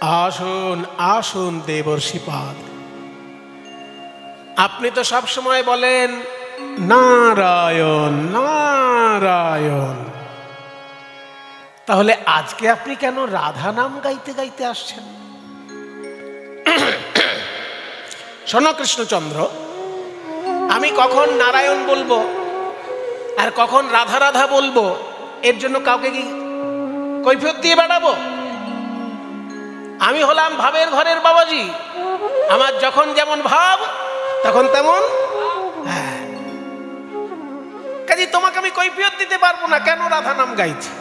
আসুন আসুন দেবর্ষিপাদ, আপনি তো সব সময় বলেন নারায়ণ নারায়ণ, তাহলে আজকে আপনি কেন রাধা নাম গাইতে গাইতে আসছেন? শোনো কৃষ্ণচন্দ্র, আমি কখন নারায়ণ বলবো আর কখন রাধা রাধা বলবো এর জন্য কাউকে কি কৈফিয়ত দিয়ে বেড়াবো? আমি হলাম ভাবের ঘরের বাবাজি, আমার যখন যেমন ভাব তখন তেমন। কাজে তোমাকে আমি কৈফিয়ত দিতে পারবো না কেন রাধা নাম গাইছি।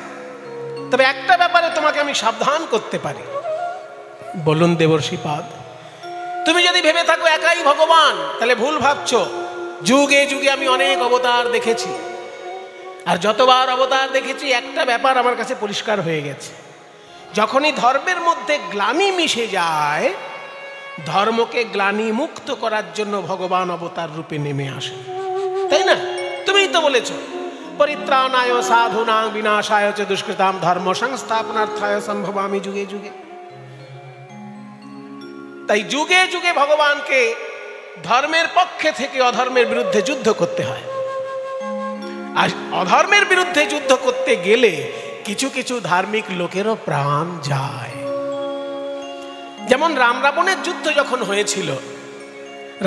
তবে একটা ব্যাপারে তোমাকে আমি সাবধান করতে পারি। বলুন দেবর্ষিপাদ, তুমি যদি ভেবে থাকো একাই ভগবান, তাহলে ভুল ভাবছো। যুগে যুগে আমি অনেক অবতার দেখেছি, আর যতবার অবতার দেখেছি একটা ব্যাপার আমার কাছে পরিষ্কার হয়ে গেছে, যখনই ধর্মের মধ্যে গ্লানি মিশে যায়, ধর্মকে গ্লানি মুক্ত করার জন্য ভগবান অবতার রূপে নেমে আসে, তাই না? তুমিই তো বলেছ পরিত্রাণায় সাধুনাং বিনাশায় চ দুষ্কৃতাম ধর্ম সংস্থাপনার্থায় সম্ভবামি যুগে যুগে। তাই যুগে যুগে ভগবানকে ধর্মের পক্ষে থেকে অধর্মের বিরুদ্ধে যুদ্ধ করতে হয়। আর অধর্মের বিরুদ্ধে যুদ্ধ করতে গেলে কিছু কিছু ধার্মিক লোকেরও প্রাণ যায়। যেমন রাম রাবণের যুদ্ধ যখন হয়েছিল,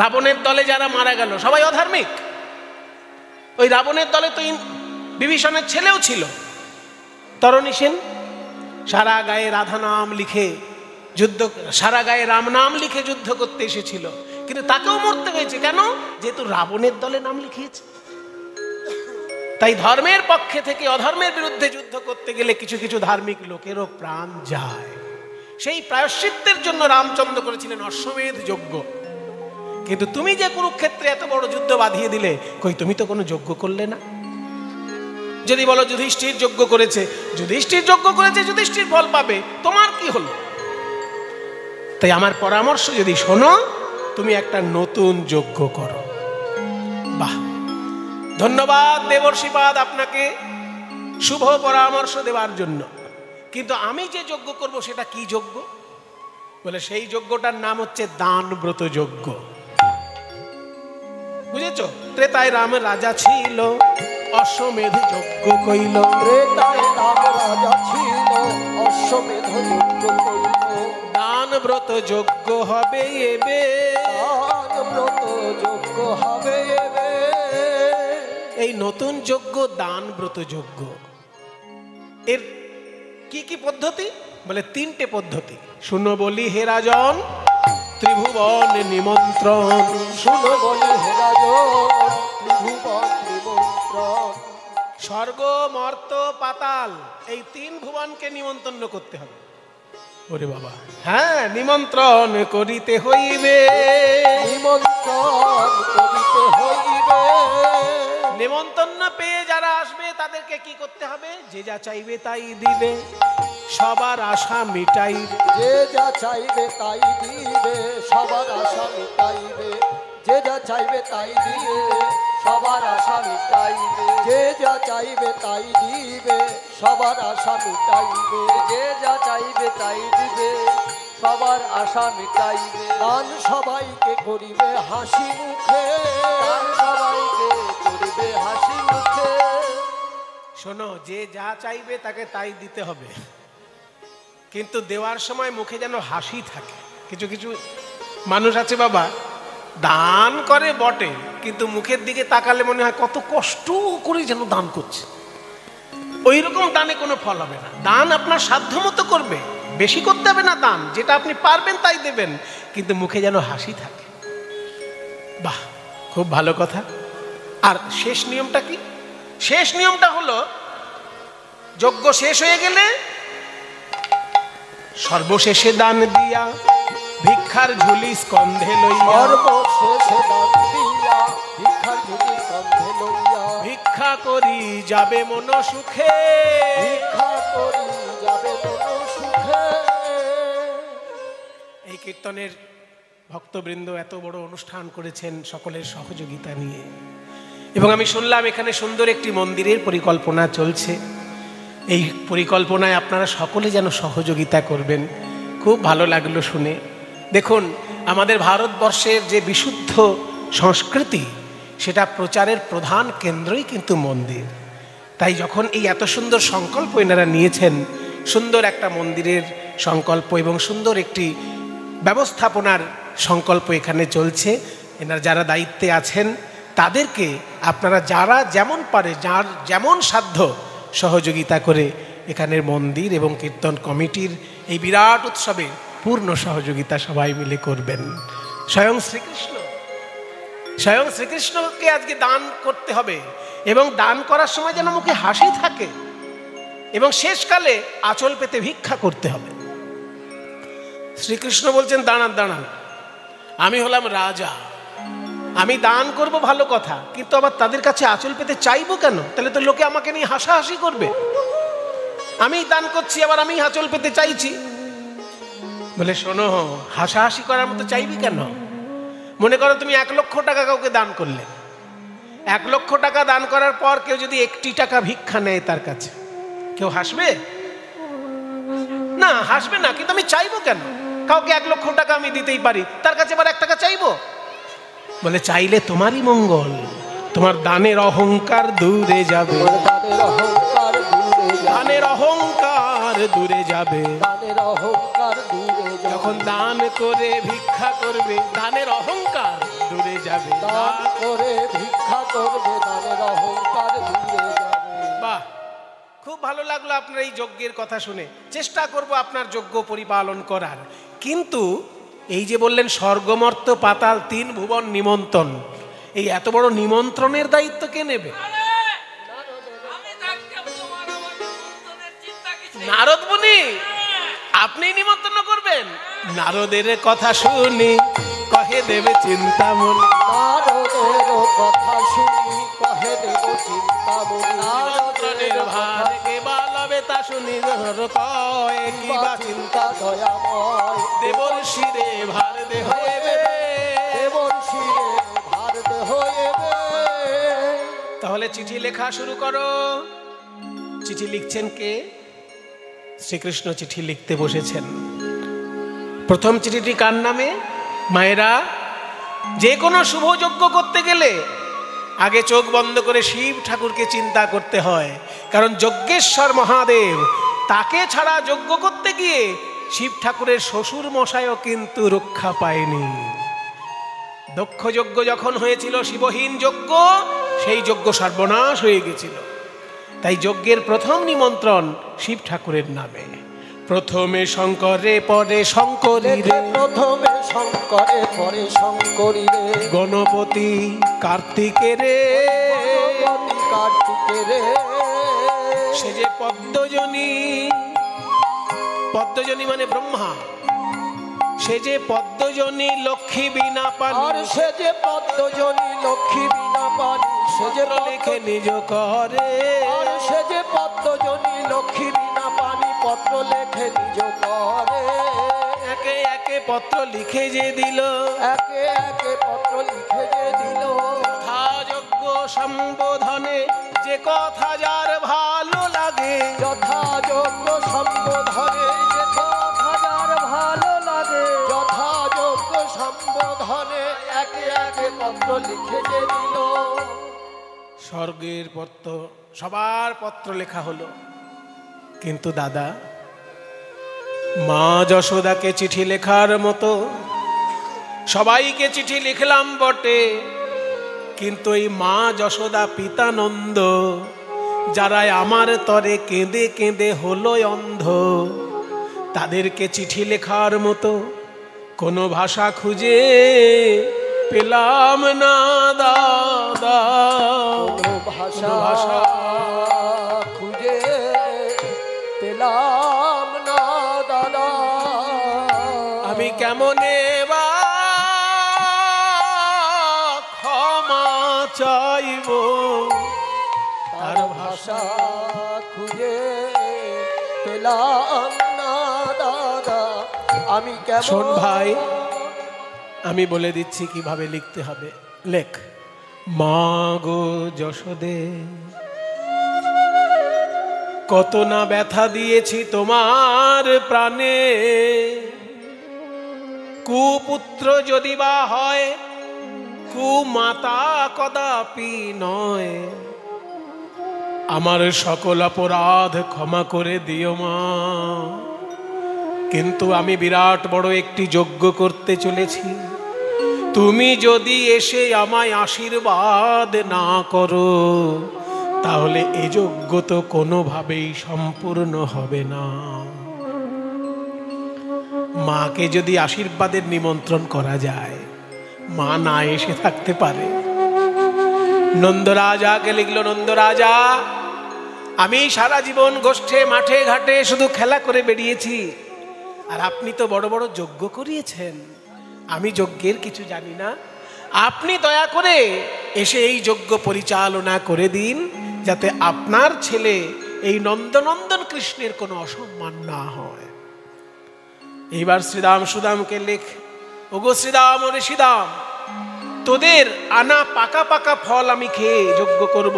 রাবণের দলে যারা মারা গেল সবাই অধার্মিক। ওই রাবণের দলে তো বিভীষণের ছেলেও ছিল, তরণী সেন। সারা গায়ে রাধা নাম লিখে যুদ্ধ, সারা গায়ে রাম নাম লিখে যুদ্ধ করতে এসেছিল, কিন্তু তাকেও মরতে হয়েছে। কেন? যেহেতু রাবণের দলে নাম লিখিয়েছে। তাই ধর্মের পক্ষে থেকে অধর্মের বিরুদ্ধে যুদ্ধ করতে গেলে কিছু কিছু ধার্মিক লোকেরও প্রাণ যায়। সেই প্রায়শ্চিত্তের জন্য রামচন্দ্র করেছিলেন অশ্বমেধ যজ্ঞ। কিন্তু তুমি যে কুরুক্ষেত্রে এত বড় যুদ্ধ বাঁধিয়ে দিলে, কই তুমি তো কোনো যজ্ঞ করলে না। যদি বলো যুধিষ্ঠির যজ্ঞ করেছে, যুধিষ্ঠির যজ্ঞ করেছে, যুধিষ্ঠির ফল পাবে, তোমার কি হলো? তাই আমার পরামর্শ যদি শোনো, তুমি একটা নতুন যজ্ঞ করো। বাহ, ধন্যবাদ দেবর্ষিপাদ আপনাকে শুভ পরামর্শ দেওয়ার জন্য। কিন্তু আমি যে যজ্ঞ করব সেটা কি যজ্ঞ? বলে সেই যজ্ঞটার নাম হচ্ছে দান ব্রত যজ্ঞ। বুঝেছো? ত্রেতায় রাম রাজা ছিল, অশ্বমেধ যজ্ঞ কইল। ত্রেতায় রাম রাজা ছিল, অশ্বমেধ যজ্ঞ কইল। দান ব্রত যজ্ঞ হবে এবে, দান ব্রত যজ্ঞ হবে এবে। এই নতুন যজ্ঞ দান ব্রত যজ্ঞ, এর কি কি পদ্ধতি? বলে তিনটে পদ্ধতি। শুনো বলি হে রাজন, ত্রিভুবন নিমন্ত্রণ। শুনো বলি হে রাজন, ত্রিভুবন নিমন্ত্রণ। স্বর্গ মর্ত পাতাল এই তিন ভুবনকে নিমন্ত্রণ করতে হবে। ওরে বাবা, হ্যাঁ, নিমন্ত্রণ করিতে হইবে, নিমন্ত্রণ করিতে হইবে। নিমন্ত্রণ না পেয়ে যারা আসবে তাদেরকে কি করতে হবে? যে যা চাইবে তাই দিবে, সবার আশা মিটাইবে। যে যা চাইবে তাই দিবে, সবার আশা মিটাইবে। যে যা চাইবে তাই দিবে, সবার আশা মিটাইবে। যে যা চাইবে তাই দিবে, সবার আশা মিটাইবে। যে যা চাইবে তাই দিবে, সবার আশা মিটাইবে। দান সবাইকে করিবে হাসি মুখে, দান সবাইকে করিবে হাসি মুখে। শোনো, যে যা চাইবে তাকে তাই দিতে হবে, কিন্তু দেওয়ার সময় মুখে যেন হাসি থাকে। কিছু কিছু মানুষ আছে বাবা, দান করে বটে, কিন্তু মুখের দিকে তাকালে মনে হয় কত কষ্ট করে যেন দান করছে। ওই রকম দানে কোনো ফল হবে না। দান আপনার সাধ্য মতো করবে, বেশি করতে হবে না দান, যেটা আপনি পারবেন তাই দেবেন, কিন্তু মুখে যেন হাসি থাকে। বাহ, খুব ভালো কথা। আর শেষ নিয়মটা কি? শেষ নিয়মটা হলো, যজ্ঞ শেষ হয়ে গেলে সর্বশেষে দান দিয়া ভিক্ষার ঝুলি স্কন্ধে লইয়া, সর্বশেষে দান দিয়া ভিক্ষার ঝুলি স্কন্ধে লইয়া, ভিক্ষা করি যাবে মন সুখে, ভিক্ষা করি যাবে মন সুখে। এই কীর্তনের ভক্তবৃন্দ এত বড় অনুষ্ঠান করেছেন সকলের সহযোগিতা নিয়ে, এবং আমি শুনলাম এখানে সুন্দর একটি মন্দিরের পরিকল্পনা চলছে। এই পরিকল্পনায় আপনারা সকলে যেন সহযোগিতা করবেন। খুব ভালো লাগলো শুনে। দেখুন, আমাদের ভারতবর্ষের যে বিশুদ্ধ সংস্কৃতি, সেটা প্রচারের প্রধান কেন্দ্রই কিন্তু মন্দির। তাই যখন এই এত সুন্দর সংকল্প এনারা নিয়েছেন, সুন্দর একটা মন্দিরের সংকল্প এবং সুন্দর একটি ব্যবস্থাপনার সংকল্প এখানে চলছে, এনারা যারা দায়িত্বে আছেন তাদেরকে আপনারা যারা যেমন পারে, যার যেমন সাধ্য সহযোগিতা করে এখানের মন্দির এবং কীর্তন কমিটির এই বিরাট উৎসবে পূর্ণ সহযোগিতা সবাই মিলে করবেন। স্বয়ং শ্রীকৃষ্ণকে আজকে দান করতে হবে এবং দান করার সময় যেন মুখে হাসি থাকে এবং শেষকালে আঁচল পেতে ভিক্ষা করতে হবে। শ্রীকৃষ্ণ বলছেন, দাঁড়ান দাঁড়ান, আমি হলাম রাজা, আমি দান করব ভালো কথা, কিন্তু আবার তাদের কাছে আঁচল পেতে চাইবো কেন? তাহলে তো লোকে আমাকে নিয়ে হাসাহাসি করবে। আমি দান করছি, আবার আমি আঁচল পেতে চাইছি। বলে, শোনো, হাসাহাসি করার মতো চাইবি কেন? মনে করো তুমি 1 লক্ষ টাকা কাউকে দান করলে, 1 লক্ষ টাকা দান করার পর কেউ যদি 1টি টাকা ভিক্ষা নেয় তার কাছে, কেউ হাসবে? না, হাসবে না। কিন্তু আমি চাইবো কেন? কাউকে 1 লক্ষ টাকা আমি দিতেই পারি, তার কাছে আবার 1 টাকা চাইবো? বলে, চাইলে তোমারই মঙ্গল, তোমার দানের অহংকার দূরে যাবে, দানের অহংকার দূরে যাবে। যখন দান করে ভিক্ষা করবে, দানের অহংকার দূরে যাবে। দান করে ভিক্ষা করবে, দানের অহংকার দূরে যাবে। বাহ, খুব ভালো লাগলো আপনার এই যজ্ঞের কথা শুনে। চেষ্টা করব আপনার যজ্ঞ পরিপালন করার। কিন্তু এই যে বললেন স্বর্গমর্ত পাতাল 3 ভুবন নিমন্ত্রণ, এই এত বড় নিমন্ত্রণের দায়িত্ব কে নেবে? নারদ মুনি আপনি নিমন্ত্রণ করবেন? নারদের কথা শুনি কহে দেবে চিন্তামণি, নারদের কথা শুনি কহে দেব চিন্তামণি। নারদের ভার কে বালবে তা শুনি কয় কি বা চিন্তা দয়াময়। দেবর শিরে ভার দে হইবে, দেবর শিরে ভার দে হইবে। তাহলে চিঠি লেখা শুরু করো। চিঠি লিখছেন কে? শ্রীকৃষ্ণ চিঠি লিখতে বসেছেন। প্রথম চিঠিটি কার নামে? মায়েরা, যে কোনো শুভ যজ্ঞ করতে গেলে আগে চোখ বন্ধ করে শিব ঠাকুরকে চিন্তা করতে হয়, কারণ যজ্ঞেশ্বর মহাদেব, তাকে ছাড়া যজ্ঞ করতে গিয়ে শিব ঠাকুরের শ্বশুর মশাইও কিন্তু রক্ষা পায়নি। দক্ষ যজ্ঞ যখন হয়েছিল, শিবহীন যজ্ঞ, সেই যজ্ঞ সর্বনাশ হয়ে গেছিল। তাই যজ্ঞের প্রথম নিমন্ত্রণ শিব ঠাকুরের নামে। প্রথমে শঙ্করে পরে শঙ্করী রে, প্রথমে শঙ্করে পরে শঙ্করী রে, গণপতি কার্তিকে রে, গণপতি কার্তিকে রে। সে যে পদ্মজনী, পদ্মজনী মানে ব্রহ্মা, সে যে পদ্মজনী লক্ষ্মী বিনা পানি, আর সে যে পদ্মজনী লক্ষ্মী বিনা পানি, সে যে লিখে নিজ করে, আর সে যে পদ্মজনী লক্ষ্মী বিনা পানি, পত্র লেখে নিজ করে। একে একে পত্র লিখে যে দিল, একে একে পত্র লিখে যে দিল। যথাযোগ্য সম্বোধনে যে কথা যার ভালো লাগে, যথাযোগ্য সম্বোধনে যে কথা যার ভালো লাগে, যথাযোগ্য সম্বোধনে একে একে পত্র লিখে যে দিল। স্বর্গের পত্র, সবার পত্র লেখা হলো। কিন্তু দাদা, মা যশোদাকে চিঠি লেখার মতো সবাইকে চিঠি লিখলাম বটে, কিন্তু এই মা যশোদা পিতানন্দ, যারা আমার তরে কেঁদে কেঁদে হলো অন্ধ, তাদেরকে চিঠি লেখার মতো কোনো ভাষা খুঁজে পেলাম না দাদা। কোনো ভাষা খুঁজে পেলাম না দাদা। আমি কেমনে বা ক্ষমা চাইব, তার ভাষা খুঁজে পেলাম না দাদা। আমি কেমন। শোন ভাই, আমি বলে দিচ্ছি কিভাবে লিখতে হবে। লেখ, মা গো যশোদে, কত না ব্যথা দিয়েছি তোমার প্রাণে, কুপুত্র যদি বা হয় কুমাতা কদাপি নয়, আমার সকল অপরাধ ক্ষমা করে দিও মা। কিন্তু আমি বিরাট বড় একটি যজ্ঞ করতে চলেছি, তুমি যদি এসে আমায় আশীর্বাদ না করো তাহলে এ যজ্ঞ তো কোনোভাবেই সম্পূর্ণ হবে না। মাকে যদি আশীর্বাদের নিমন্ত্রণ করা যায়, মা না এসে থাকতে পারে। নন্দরাজাকে লিখল, নন্দরাজা, আমি সারা জীবন গোষ্ঠে মাঠে ঘাটে শুধু খেলা করে বেরিয়েছি, আর আপনি তো বড় বড় যজ্ঞ করিয়েছেন, আমি যজ্ঞের কিছু জানি না। আপনি দয়া করে এসে এই যজ্ঞ পরিচালনা করে দিন, যাতে আপনার ছেলে এই নন্দনন্দন কৃষ্ণের কোনো অসম্মান না হয়। এইবার শ্রীদাম সুদামকে লেখ, ওগো শ্রীদাম ও ঋষিদাম, তোদের আনা পাকা পাকা ফল আমি খেয়ে যজ্ঞ করব,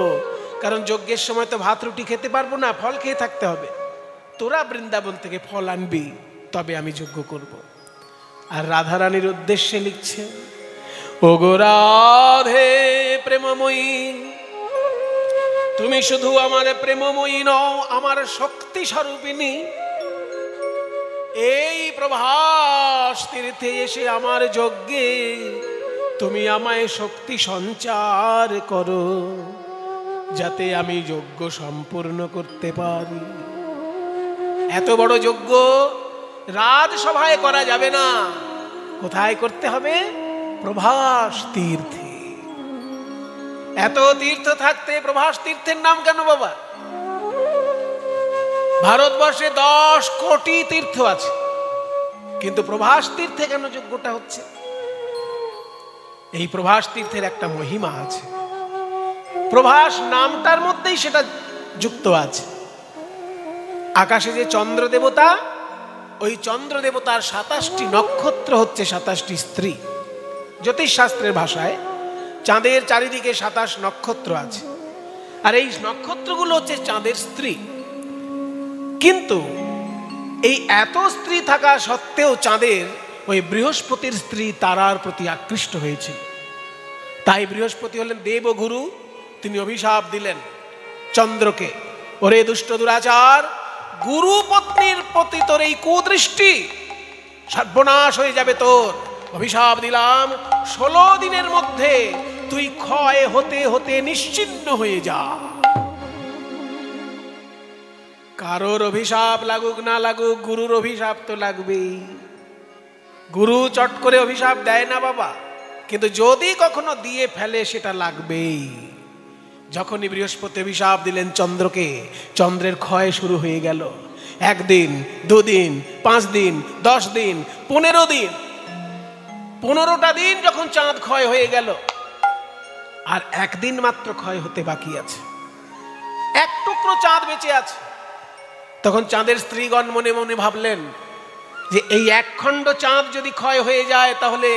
কারণ যজ্ঞের সময় তো ভাত রুটি খেতে পারবো না, ফল খেয়ে থাকতে হবে। তোরা বৃন্দাবন থেকে ফল আনবি, তবে আমি যজ্ঞ করব। আর রাধারানীর উদ্দেশ্যে লিখছে, ওগো রাধে প্রেমময়ী, তুমি শুধু আমার প্রেমময়ী নও, আমার শক্তি স্বরূপিণী। এই প্রভাস তীর্থে এসে আমার যজ্ঞে তুমি আমায় শক্তি সঞ্চার করো, যাতে আমি যজ্ঞ সম্পূর্ণ করতে পারি। এত বড় যজ্ঞ রাজসভায় করা যাবে না, কোথায় করতে হবে? প্রভাস তীর্থে। এত তীর্থ থাকতে প্রভাস তীর্থের নাম কেন বাবা? ভারতবর্ষে 10 কোটি তীর্থ আছে, কিন্তু প্রভাস তীর্থে কেন যজ্ঞটা হচ্ছে? এই প্রভাস তীর্থের একটা মহিমা আছে, প্রভাস নামটার মধ্যেই সেটা যুক্ত আছে। আকাশে যে চন্দ্র দেবতা, ওই চন্দ্র দেবতার 27টি নক্ষত্র হচ্ছে 27টি স্ত্রী। জ্যোতিষশাস্ত্রের ভাষায় চাঁদের চারিদিকে 27 নক্ষত্র আছে, আর এই নক্ষত্রগুলো হচ্ছে চাঁদের স্ত্রী। কিন্তু এই এত স্ত্রী থাকা সত্ত্বেও চাঁদের ওই বৃহস্পতির স্ত্রী তারার প্রতি আকৃষ্ট হয়েছিল। তাই বৃহস্পতি হলেন দেবগুরু, তিনি অভিশাপ দিলেন চন্দ্রকে, ওরে দুষ্ট দুরাচার, গুরু পত্নীর প্রতি তোর এই কুদৃষ্টি, সর্বনাশ হয়ে যাবে তোর। অভিশাপ দিলাম, 16 দিনের মধ্যে তুই ক্ষয় হতে হতে নিশ্চিহ্ন হয়ে যা। কারোর অভিশাপ লাগুক না লাগুক, গুরুর অভিশাপ তো লাগবেই। গুরু চট করে অভিশাপ দেয় না বাবা, কিন্তু যদি কখনো দিয়ে ফেলে সেটা লাগবেই। যখনই বৃহস্পতি অভিশাপ দিলেন চন্দ্রকে, চন্দ্রের ক্ষয় শুরু হয়ে গেল। 1 দিন, 2 দিন, 5 দিন, 10 দিন, 15 দিন, 15টা দিন যখন চাঁদ ক্ষয় হয়ে গেল, আর 1 দিন মাত্র ক্ষয় হতে বাকি আছে, 1 টুকরো চাঁদ বেঁচে আছে। তখন চাঁদের স্ত্রীগণ মনে মনে ভাবলেন যে এই 1 খণ্ড চাঁদ যদি ক্ষয় হয়ে যায়, তাহলে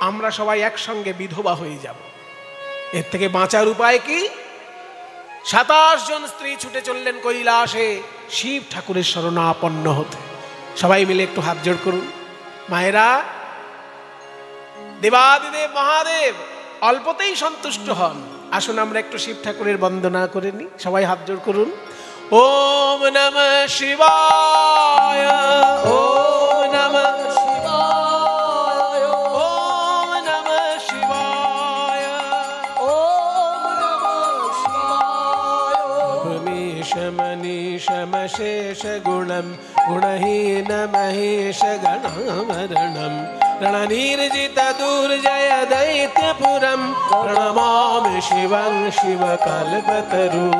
আমরা সবাই একসঙ্গে বিধবা হয়ে যাব। এর থেকে বাঁচার উপায় কি? 27 জন স্ত্রী ছুটে চললেন কৈলাসে শিব ঠাকুরের শরণাপন্ন হতে। সবাই মিলে একটু হাত জোড় করুন। মায়েরা, দেবাদিদেব মহাদেব অল্পতেই সন্তুষ্ট হন, আসুন আমরা একটু শিব ঠাকুরের বন্দনা করে নিই। সবাই হাত জোড় করুন। ওম নমঃ শিবায়, ওম নমঃ শিবায়, ওম নমঃ শিবায়, ওম নমঃ শিবায়। মনীষ মনীষ মশেষ গুণম গুণহীন মহেশ গণামरणं रणनिर्जित दुर्जय दैत्यपुरं प्रणमामि शिवं शिवकल्पतरुं।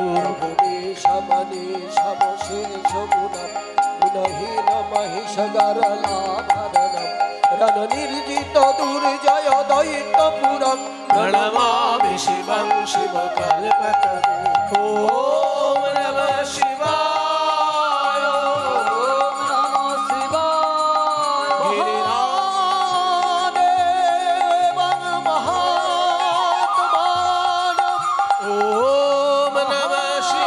रणनिर्जित दुर्जय दैत्यपुरं प्रणमामि शिवं शिवकल्पतरुं। ओम नमः शिवाय, ओम नमः शिवाय। गिरिरादेवं महात्मानं ओम नमः शिवाय।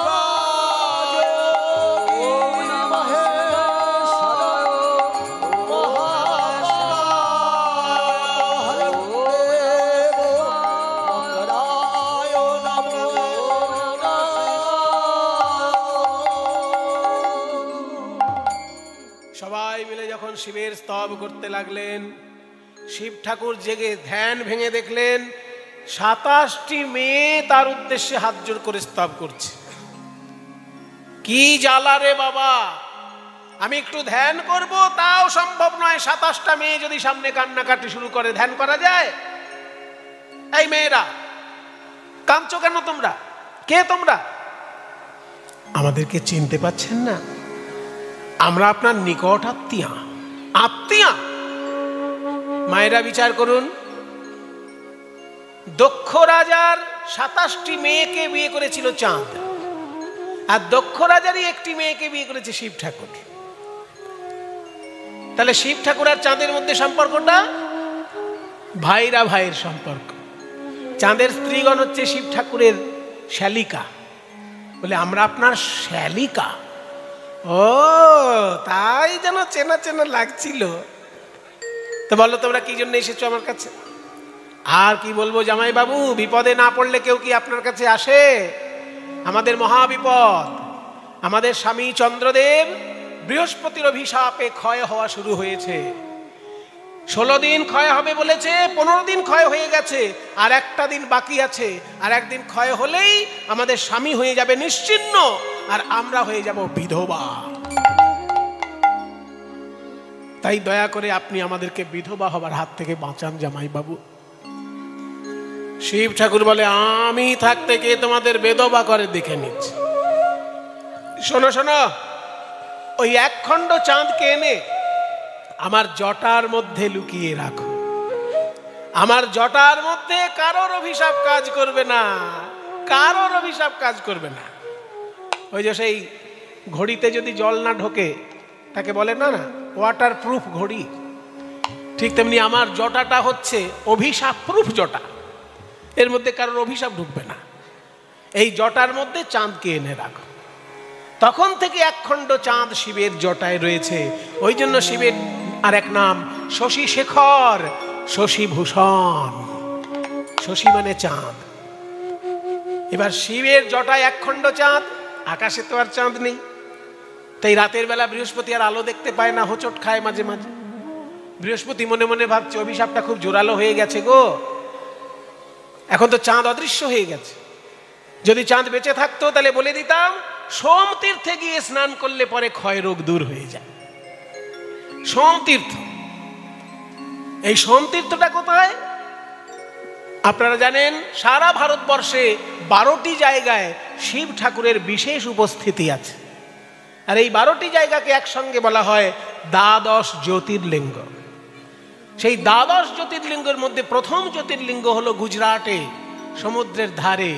শিবের স্তব করতে লাগলেন। শিব ঠাকুর জেগে ধ্যান ভেঙে দেখলেন 27টি মেয়ে তার উদ্দেশ্যে হাত জোড় করে স্তব করছে। কি জ্বালা রে বাবা, আমি একটু ধ্যান করব তাও সম্ভব নয়। 27টা মেয়ে যদি সামনে কান্নাকাটি শুরু করে, ধ্যান করা যায়? এই মেয়েরা কাঁদছো কেন? তোমরা কে? তোমরা আমাদেরকে চিনতে পাচ্ছেন না? আমরা আপনার নিকট আত্মীয়া। আত্মীয়া? মায়েরা বিচার করুন, দক্ষ রাজার 27টি মেয়েকে বিয়ে করেছিল চাঁদ, আর দক্ষ রাজারই একটি মেয়েকে বিয়ে করেছে শিব ঠাকুর। তাহলে শিব ঠাকুর আর চাঁদের মধ্যে সম্পর্কটা ভাইরা ভাইয়ের সম্পর্ক। চাঁদের স্ত্রীগণ হচ্ছে শিব ঠাকুরের শ্যালিকা, বলে আমরা আপনার শ্যালিকা। ও তাই যেন চেনা চেনা লাগছিল। তো বলো তোমরা কি জন্য এসেছো আমার কাছে? আর কি বলবো জামাই বাবু, বিপদে না পড়লে কেউ কি আপনার কাছে আসে? আমাদের মহা বিপদ। আমাদের স্বামী চন্দ্রদেব বৃহস্পতির অভিশাপে ক্ষয় হওয়া শুরু হয়েছে। 16 দিন ক্ষয় হবে বলেছে, 15 দিন ক্ষয় হয়ে গেছে, আর একটা দিন বাকি আছে। আর একদিন ক্ষয় হলেই আমাদের স্বামী হয়ে যাবে নিশ্চিহ্ন, আর আমরা হয়ে যাব বিধবা। তাই দয়া করে আপনি আমাদেরকে বিধবা হবার হাত থেকে বাঁচান জামাই বাবু। শিব ঠাকুর বলে, আমি থাকতে কে তোমাদের বেধবা করে দেখে নিচ্ছে। শোনো শোনো, ওই 1 খণ্ড চাঁদকে এনে আমার জটার মধ্যে লুকিয়ে রাখো। আমার জটার মধ্যে কারোর অভিশাপ কাজ করবে না, কারোর অভিশাপ কাজ করবে না। ওই যে সেই ঘড়িতে যদি জল না ঢোকে তাকে বলে না না ওয়াটার প্রুফ ঘড়ি, ঠিক তেমনি আমার জটাটা হচ্ছে অভিশাপ প্রুফ জটা। এর মধ্যে কারোর অভিশাপ ঢুকবে না। এই জটার মধ্যে চাঁদকে এনে রাখো। তখন থেকে 1 খণ্ড চাঁদ শিবের জটায় রয়েছে। ওই জন্য শিবের আর এক নাম শশী শেখর, শশী ভূষণ। শশী মানে চাঁদ। এবার শিবের জটায় 1 খণ্ড চাঁদ, আকাশে তো আর চাঁদ নেই। তাই রাতের বেলা বৃহস্পতি আর আলো দেখতে পায় না, হোঁচট খায় মাঝে মাঝে। বৃহস্পতি মনে মনে ভাবছে অভিশাপটা খুব জোরালো হয়ে গেছে গো, এখন তো চাঁদ অদৃশ্য হয়ে গেছে। যদি চাঁদ বেঁচে থাকতো তাহলে বলে দিতাম সোম তীর্থে গিয়ে স্নান করলে পরে ক্ষয় রোগ দূর হয়ে যায়। সোম তীর্থ, এই সোম তীর্থটা কোথায় আপনারা জানেন? সারা ভারতবর্ষে 12টি জায়গায় শিব ঠাকুরের বিশেষ উপস্থিতি আছে। আর এই 12টি জায়গাকে একসঙ্গে বলা হয় দ্বাদশ জ্যোতির্লিঙ্গ। সেই দ্বাদশ জ্যোতির্লিঙ্গের মধ্যে প্রথম জ্যোতির্লিঙ্গ হলো গুজরাটে সমুদ্রের ধারে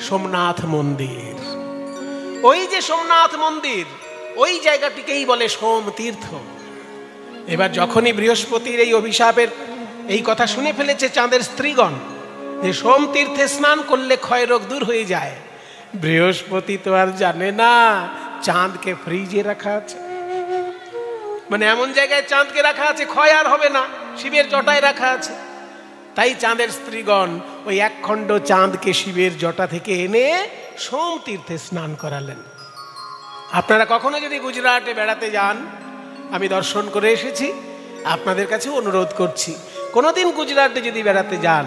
সোমনাথ মন্দির। ওই যে সোমনাথ মন্দির, ওই জায়গাটিকেই বলে সোম তীর্থ। এবার যখনই বৃহস্পতির এই অভিশাপের এই কথা শুনে ফেলেছে চাঁদের স্ত্রীগণ যে সোম তীর্থে স্নান করলে ক্ষয় রোগ দূর হয়ে যায়, বৃহস্পতি তো আর জানে না চাঁদকে ফ্রিজে রাখা আছে, মানে এমন জায়গায় চাঁদকে রাখা আছে ক্ষয় আর হবে না, শিবের জটায় রাখা আছে। তাই চাঁদের স্ত্রীগণ ওই 1 খণ্ড চাঁদকে শিবের জটা থেকে এনে সোম তীর্থে স্নান করালেন। আপনারা কখনো যদি গুজরাটে বেড়াতে যান, আমি দর্শন করে এসেছি, আপনাদের কাছে অনুরোধ করছি কোনোদিন গুজরাটে যদি বেড়াতে যান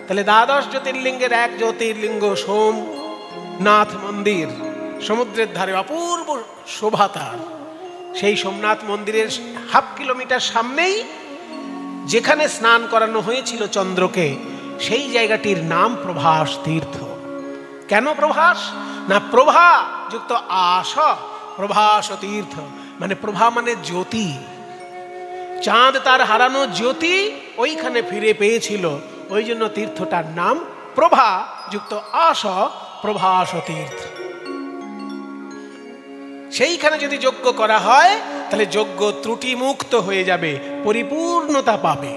তাহলে দ্বাদশ জ্যোতির্লিঙ্গের 1 জ্যোতির্লিঙ্গ সোমনাথ মন্দির, সমুদ্রের ধারে অপূর্ব শোভা তার। সেই সোমনাথ মন্দিরের 1/2 কিলোমিটার সামনেই যেখানে স্নান করানো হয়েছিল চন্দ্রকে, সেই জায়গাটির নাম প্রভাস তীর্থ। কেন প্রভাস? না প্রভা যুক্ত আস, প্রভাস তীর্থ মানে প্রভা মানে জ্যোতি। চাঁদ তার হারানো জ্যোতি ওইখানে ফিরে পেয়েছিল, ওই জন্য তীর্থটার নাম প্রভা যুক্ত আস, প্রভাস তীর্থ। সেইখানে যদি যজ্ঞ করা হয় তাহলে যজ্ঞ ত্রুটি মুক্ত হয়ে যাবে, পরিপূর্ণতা পাবে।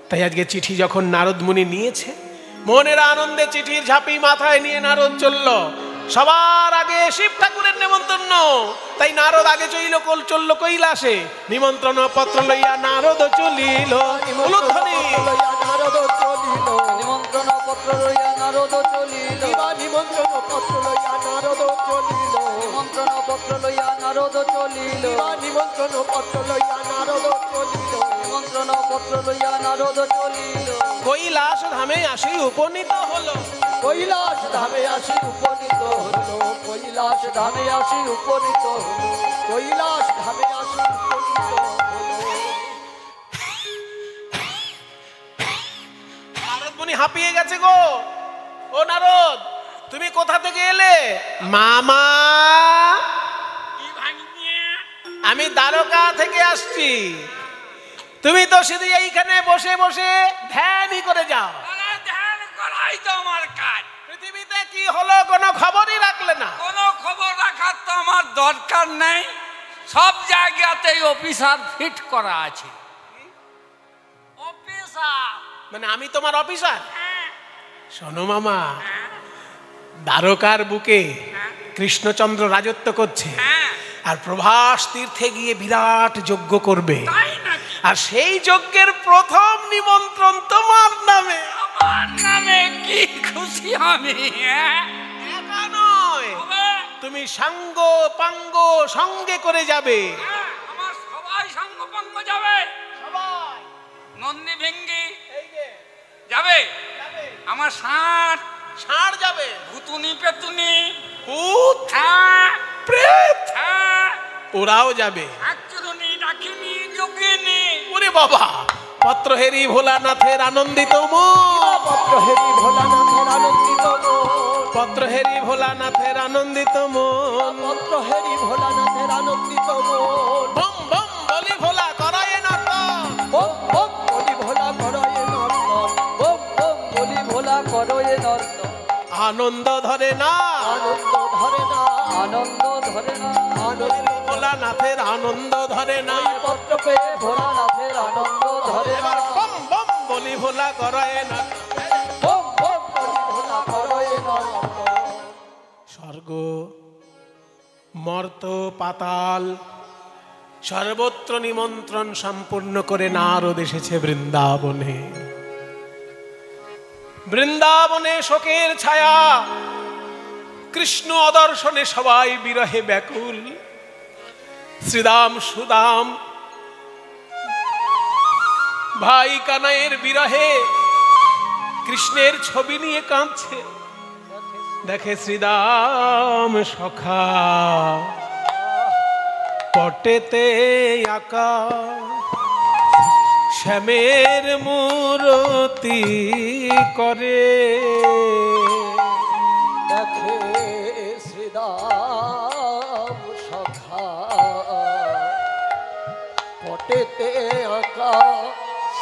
তাই আজকে চিঠি যখন নারদ মুনি নিয়েছে, মনের আনন্দে চিঠির ঝাঁপি মাথায় নিয়ে নারদ চলল। সবার আগে শিব ঠাকুরের নিমন্ত্রণ, তাই নারদ আগে চলল কৈলাসে। নিমন্ত্রণ পত্র লইয়া নারদ চলিল, নিমন্ত্রণ পত্র লইয়া নারদ চলিল, নিমন্ত্রণ পত্র লইয়া নারদ চলিল, নিমন্ত্রণ পত্র লইয়া নারদ চলিল নিমন্ত্রণ পত্র লইয়া নারদ চলিল নিমন্ত্রণ পত্র লইয়া নারদ চলিল কৈলাস ধামে আসি উপনীত হলো কৈলাস ধামে আসি উপনীত হলো কৈলাস ধামে আসি উপনীত হলো কৈলাস ধামে আসি উপনীত হলো নারদ মুনি হাঁপিয়ে গেছে গো। ও নারদ, তুমি কোথা থেকে এলে? মামা, আমি দ্বারকা থেকে আসছি। তুমি তো শুধু এইখানে বসে বসে ধ্যানই করে যাও। ধ্যান করাই তো আমার কাজ। পৃথিবীতে কি হলো কোনো খবরই রাখলে না। কোনো খবর রাখার তো আমার দরকার নেই, সব জায়গাতেই অফিসার ফিট করা আছে। অফিসার মানে আমি তোমার অফিসার? শোনো মামা, দ্বারকার বুকে কৃষ্ণচন্দ্র রাজত্ব করছে, আর প্রভাস তীর্থে গিয়ে বিরাট যজ্ঞ করবে, তাই নাকি? আর সেই যজ্ঞের প্রথম নিমন্ত্রণ তোমার নামে। আমার নামে কি খুশি আমি। একা নয়, তবে, তুমি সাঙ্গ পাঙ্গ সঙ্গে করে যাবে। আমার সবাই সঙ্গপঙ্গ যাবে, সবাই নন্দী ভেঙ্গি এই যে যাবে, যাবে, আমার ষাঁড় ষাঁড় যাবে, ভুতুনি পেতুনি, ভূত হ্যাঁ প্রেত হ্যাঁ, ওরাও যাবে। একচুনি ডাকিনি যোগিনী। ওরে বাবা, পত্রহেরি ভোলানাথের আনন্দিত মন, পত্রহেরি ভোলানাথের আনন্দিত মন পত্রহেরি ভোলানাথের আনন্দিত মন, পত্রহেরি ভোলানাথের আনন্দিত মন বম বম বলি ভোলা করায় নর্তন। বম বম বলি ভোলা করয়ে নর্তন বম বম বলি ভোলা করয়ে নর্তন আনন্দ ধরে না, আনন্দ ধরে না আনন্দ ধরে না আনন্দ ভোলানাথের আনন্দ ধরে না। পত্র পেয়ে ভোলানাথের আনন্দ ধরে না এবার বম বম বলি ভোলা করায় না। বম বম বলি ভোলা করয়ে নর্তন স্বর্গ মর্ত পাতাল সর্বত্র নিমন্ত্রণ সম্পূর্ণ করে নারদ এসেছে বৃন্দাবনে। বৃন্দাবনে শোকের ছায়া, কৃষ্ণ অদর্শনে সবাই বিরহে ব্যাকুল। শ্রীদাম সুদাম ভাই কানাইয়ের বিরহে কৃষ্ণের ছবি নিয়ে কাঁদছে। দেখে শ্রীদাম সখা পটেতে আঁকা শ্যামের মূরতি করে। দেখে শ্রীদাম সখা পটেতে আঁকা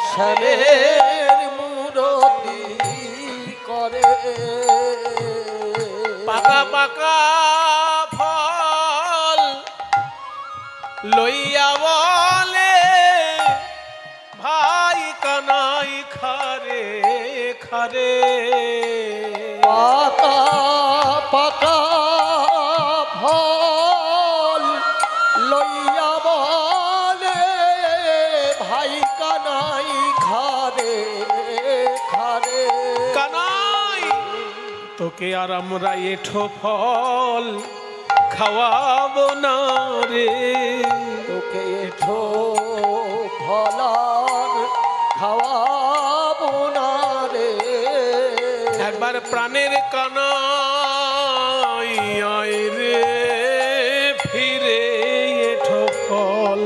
শ্যামের মূরতি করে। পাকা পাকা ফল লইয়া বলে ভাই কানাই খারে খারে। পাকা পাকা ফল লইয়া বলে ভাই কানাই খারে খারে। কানাই তোকে আর আমরা এঠো ফল খাওয়াবো না রে। তোকে এঠো ফলার খাওয়াবো না রে। একবার প্রাণের কানাই আয় রে ফিরে এঠো ফল।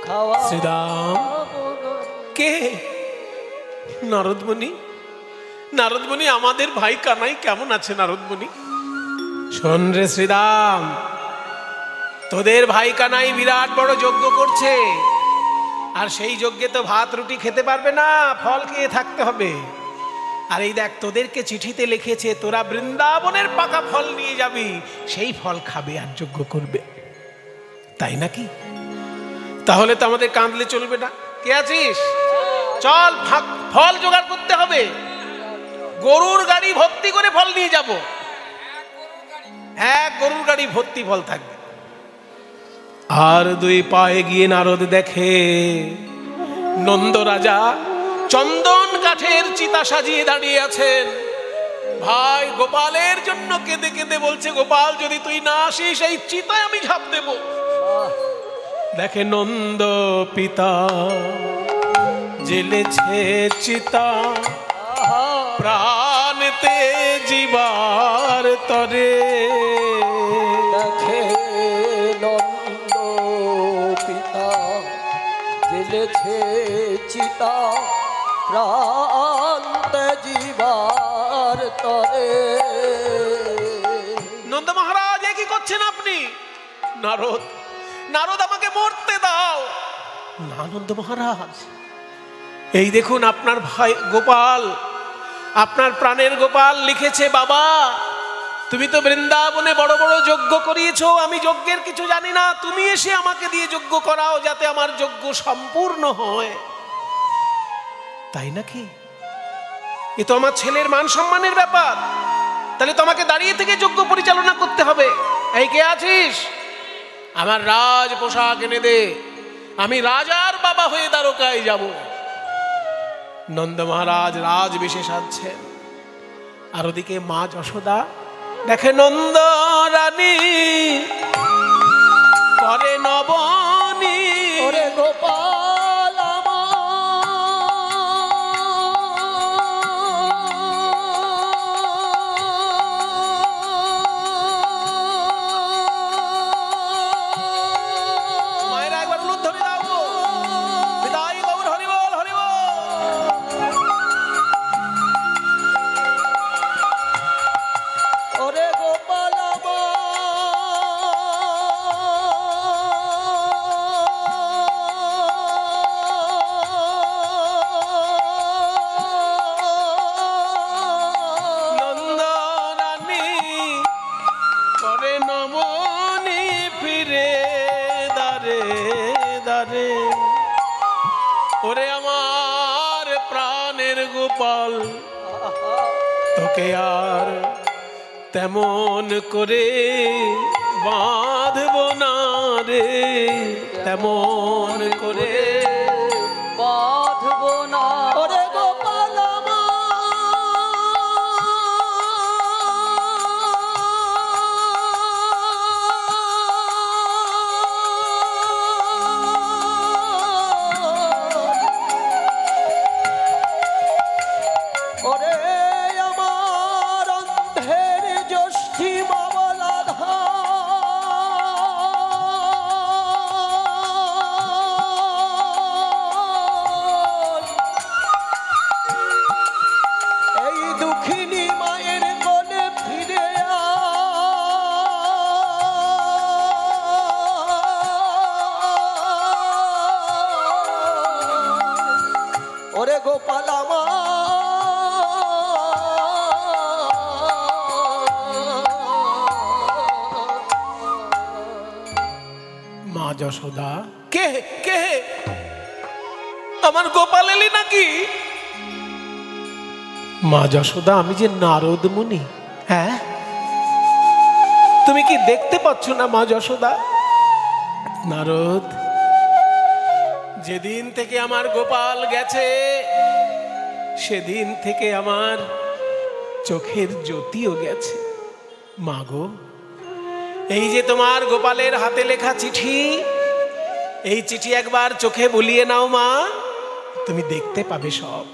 খাওয়াবো শ্রীরাম না। কে? নারদমুনি, নারদমুনি আমাদের ভাই কানাই কেমন আছে? নারদমুনি শোন রে শ্রীরাম, তোদের ভাই কানাই বিরাট বড় যজ্ঞ করছে, আর সেই যজ্ঞে তো ভাত রুটি খেতে পারবে না, ফল খেয়ে থাকতে হবে। আর এই দেখ, তোদেরকে চিঠিতে লিখেছে তোরা বৃন্দাবনের পাকা ফল নিয়ে যাবি, সেই ফল খাবে আর যজ্ঞ করবে, তাই নাকি? তাহলে তো আমাদের কাঁদলে চলবে না। কে আছিস? চল, ফল জোগাড় করতে হবে। গরুর গাড়ি ভর্তি করে ফল নিয়ে যাব। হ্যাঁ, গরুর গাড়ি ভর্তি ফল থাকবে। আর দুই পায়ে গিয়ে নারদ দেখে নন্দ রাজা চন্দন কাঠের চিতা সাজিয়ে দাঁড়িয়ে আছেন। ভাই গোপালের জন্য কেঁদে কেঁদে বলছে, গোপাল যদি তুই না আসিস এই চিতায় আমি ঝাঁপ দেব। দেখে নন্দ পিতা জেলেছে চিতা, প্রাণতে জীবার তরে। দেখে নন্দ পিতা জেলেছে চিতা, প্রাণতে জীবার তরে। নন্দ মহারাজ এ কি করছেন আপনি? নারদ, নারদ আমাকে মরতে দাও। না নন্দ মহারাজ, এই দেখুন আপনার ভাই গোপাল, আপনার প্রাণের গোপাল লিখেছে, বাবা তুমি তো বৃন্দাবনে বড় বড় যজ্ঞ করিয়েছো, আমি যজ্ঞের কিছু জানি না, তুমি এসে আমাকে দিয়ে যজ্ঞ করাও যাতে আমার যজ্ঞ সম্পূর্ণ হয়। তাই নাকি? এ তো আমার ছেলের মান সম্মানের ব্যাপার, তাহলে তোমাকে দাঁড়িয়ে থেকে যজ্ঞ পরিচালনা করতে হবে। এই কে আছিস? আমার রাজ পোশাক এনে দে, আমি রাজার বাবা হয়ে দ্বারকায় যাব। নন্দ মহারাজ রাজ বেশে সাজছেন, আর ওদিকে মা যশোদা দেখে নন্দ রানী করে নবনী। ওরে গোপাল মায়েরা একবার উলুধ্বনি দাও গো। বিদায় গৌর, হরি বল হরি বল। ওরে গোপাল নন্দ রানী করে নমনি ফিরে দারে দারে। ওরে আমার প্রাণের গোপাল, তোকে আর তেমন করে বাঁধব না রে, তেমন করে বাঁধব না। ওরে গোপাল ওরে আমার অন্ধের জ্যোষ্ঠী মামলাধা, এই দুঃখিনী মায়ের কোলে ফিরে ওরে গোপাল মা যশোদা। কে কে? আমার গোপাল এলি নাকি? মা যশোদা, আমি যে নারদ মুনি। হ্যাঁ, তুমি কি দেখতে পাচ্ছ না মা যশোদা? নারদ, যেদিন থেকে আমার গোপাল গেছে সেদিন থেকে আমার চোখের জ্যোতিও গেছে। মা গো, এই যে তোমার গোপালের হাতে লেখা চিঠি, এই চিঠি একবার চোখে বুলিয়ে নাও মা, তুমি দেখতে পাবে সব।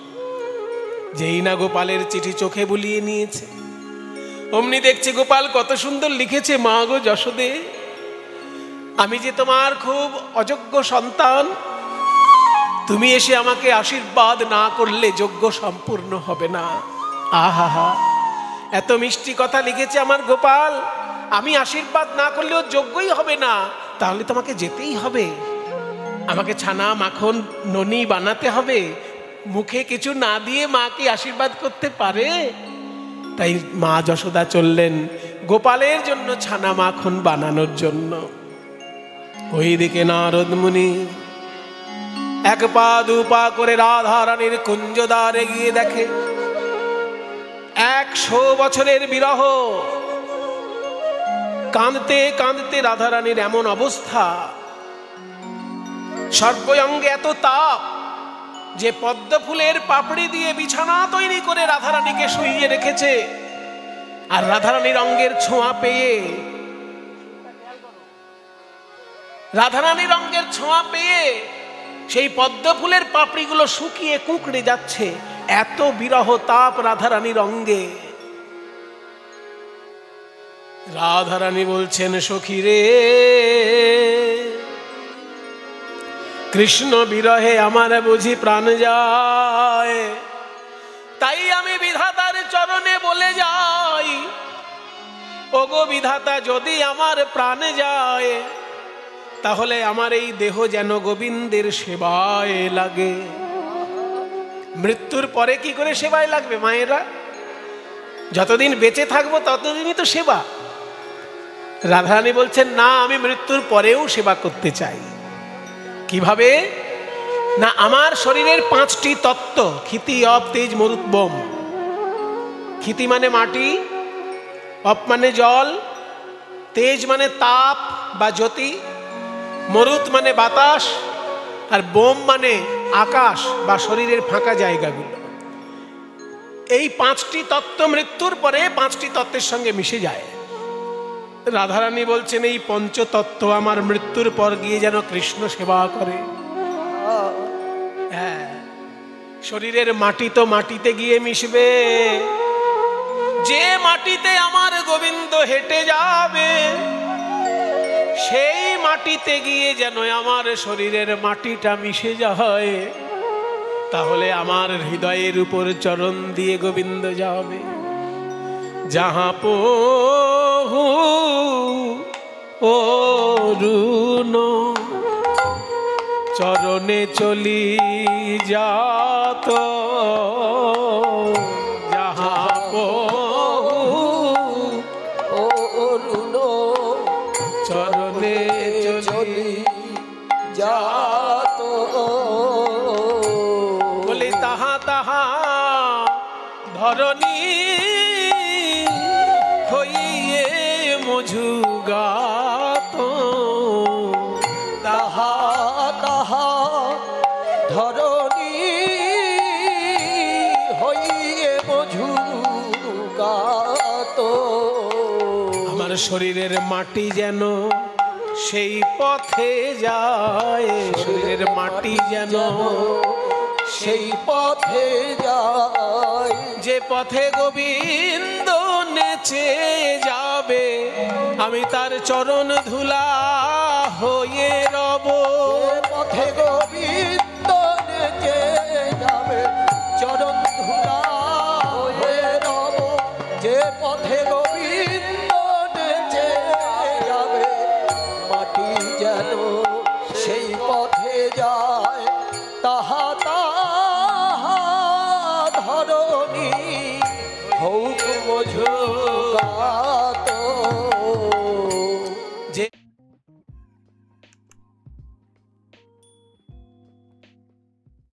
যেই না গোপালের চিঠি চোখে বুলিয়ে নিয়েছে, অমনি দেখছে গোপাল কত সুন্দর লিখেছে। মা গো যশোদে, আমি যে তোমার খুব অযোগ্য সন্তান, তুমি এসে আমাকে আশীর্বাদ না করলে যজ্ঞ সম্পূর্ণ হবে না। আহা হা, এত মিষ্টি কথা লিখেছে আমার গোপাল, আমি আশীর্বাদ না করলেও যজ্ঞই হবে না, তাহলে তোমাকে যেতেই হবে, আমাকে ছানা মাখন ননি বানাতে হবে। মুখে কিছু না দিয়ে মা কি আশীর্বাদ করতে পারে? তাই মা যশোদা চললেন গোপালের জন্য ছানা মাখন বানানোর জন্য। ওইদিকে নারদ মুনি এক পা দু পা করে রাধা রানীর কুঞ্জদ্বারে গিয়ে দেখে 100 বছরের বিরহ। কাঁদতে কাঁদতে রাধা রানীর এমন অবস্থা, সর্বঙ্গে এত তাপ যে পদ্ম ফুলের পাপড়ি দিয়ে বিছানা তৈরি করে রাধা রানীকে শুইয়ে রেখেছে। আর রাধারানীর অঙ্গের ছোঁয়া পেয়ে, রাধারানীর অঙ্গের ছোঁয়া পেয়ে সেই পদ্ম ফুলের পাপড়িগুলো শুকিয়ে কুঁকড়ে যাচ্ছে, এত বিরহ তাপ রাধারানীর অঙ্গে। রাধারানী বলছেন, সখী রে, কৃষ্ণ বিরহে আমার বুঝি প্রাণ যায়, তাই আমি বিধাতার চরণে বলে যাই, ওগো বিধাতা, যদি আমার প্রাণ যায় তাহলে আমার এই দেহ যেন গোবিন্দের সেবায় লাগে। মৃত্যুর পরে কি করে সেবায় লাগবে মায়েরা? যতদিন বেঁচে থাকবো ততদিনই তো সেবা। রাধারানী বলছেন, না, আমি মৃত্যুর পরেও সেবা করতে চাই। কিভাবে? না, আমার শরীরের 5টি তত্ত্ব, ক্ষিতি, অপ, তেজ, মরুত, বোম। ক্ষিতি মানে মাটি, অপ মানে জল, তেজ মানে তাপ বা জ্যোতি, মরুত মানে বাতাস, আর বোম মানে আকাশ বা শরীরের ফাঁকা জায়গাগুলো। এই 5টি তত্ত্ব মৃত্যুর পরে 5টি তত্ত্বের সঙ্গে মিশে যায়। রাধারানী বলছেন, এই পঞ্চতত্ত্ব আমার মৃত্যুর পর গিয়ে যেন কৃষ্ণ সেবা করে। হ্যাঁ, শরীরের মাটি তো মাটিতে গিয়ে মিশবে, যে মাটিতে আমার গোবিন্দ হেঁটে যাবে সেই মাটিতে গিয়ে যেন আমার শরীরের মাটিটা মিশে যায়, তাহলে আমার হৃদয়ের উপর চরণ দিয়ে গোবিন্দ যাবে। যাহা পহু অরুণ চরণে চলি যাত, যাহা পহু অরুণ চরণে চলি যাত, বলি তাহা তাহা ধরণী হইয়ে মঝুগাত, তাহা তাহা ধরণী হইয়ে মঝুগাত। আমার শরীরের মাটি যেন সেই পথে যায়, শরীরের মাটি যেন সেই পথে যায়, যে পথে গোবিন্দ নেচে যাবে, আমি তার চরণ ধুলা হয়ে রব। পথে গোবিন্দ নেচে যাবে, চরণ ধুলা হয়ে রব। যে পথে গোবিন্দ নেচে যাবে, মাটি যেন সেই পথে যায়, তাহা তাহা ধরণী হউক মঝুগাত।